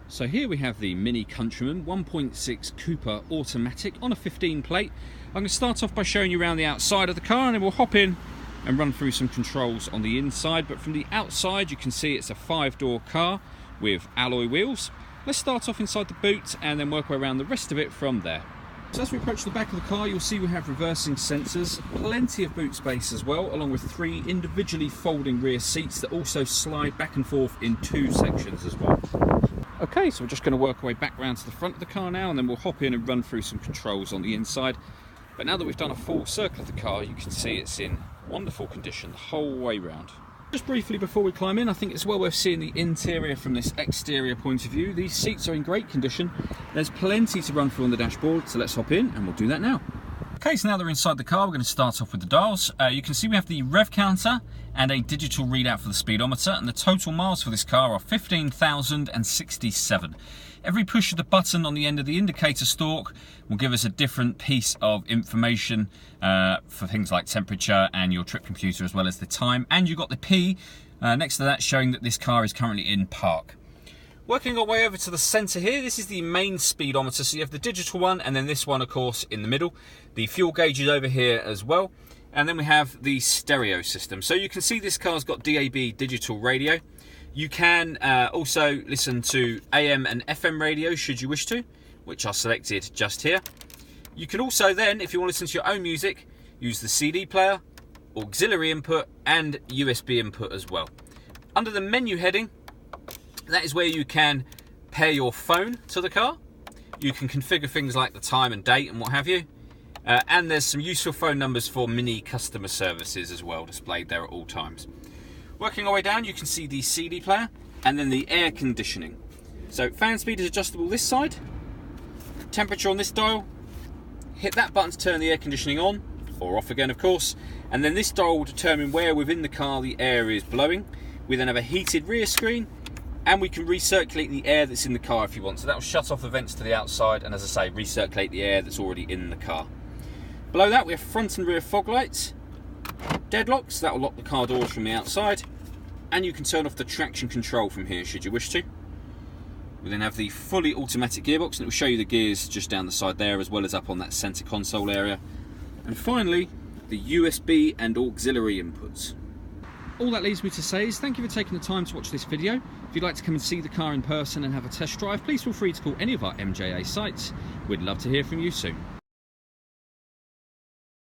So here we have the Mini Countryman 1.6 Cooper automatic on a 15 plate. I'm going to start off by showing you around the outside of the car, and then we'll hop in and run through some controls on the inside. But from the outside you can see it's a 5-door car with alloy wheels. Let's start off inside the boot and then work our way around the rest of it from there. So as we approach the back of the car, you'll see we have reversing sensors, plenty of boot space as well, along with 3 individually folding rear seats that also slide back and forth in 2 sections as well. Okay, so we're just going to work our way back round to the front of the car now, and then we'll hop in and run through some controls on the inside. But now that we've done a full circle of the car, you can see it's in wonderful condition the whole way round. Just briefly before we climb in, I think it's well worth seeing the interior from this exterior point of view. These seats are in great condition. There's plenty to run through on the dashboard, so let's hop in and we'll do that now. Okay, so now that we're inside the car, we're going to start off with the dials. You can see we have the rev counter and a digital readout for the speedometer, and the total miles for this car are 15,067. Every push of the button on the end of the indicator stalk will give us a different piece of information for things like temperature and your trip computer, as well as the time. And you've got the P next to that showing that this car is currently in park. Working our way over to the centre here, this is the main speedometer. So you have the digital one, and then this one, of course, in the middle. The fuel gauge is over here as well. And then we have the stereo system. So you can see this car's got DAB digital radio. You can also listen to AM and FM radio should you wish to, which are selected just here. You can also then, if you want to listen to your own music, use the CD player, auxiliary input and USB input as well. Under the menu heading, that is where you can pair your phone to the car. You can configure things like the time and date and what have you. And there's some useful phone numbers for Mini customer services as well, displayed there at all times. Working our way down, you can see the CD player and then the air conditioning. So fan speed is adjustable this side. Temperature on this dial. Hit that button to turn the air conditioning on, or off again of course. And then this dial will determine where within the car the air is blowing. We then have a heated rear screen, and we can recirculate the air that's in the car if you want. So that will shut off the vents to the outside and, as I say, recirculate the air that's already in the car. Below that we have front and rear fog lights. Deadlocks, that will lock the car doors from the outside, and you can turn off the traction control from here should you wish to. We then have the fully automatic gearbox, and it will show you the gears just down the side there, as well as up on that centre console area. And finally, the USB and auxiliary inputs. All that leaves me to say is thank you for taking the time to watch this video. If you'd like to come and see the car in person and have a test drive, please feel free to call any of our MJA sites. We'd love to hear from you soon.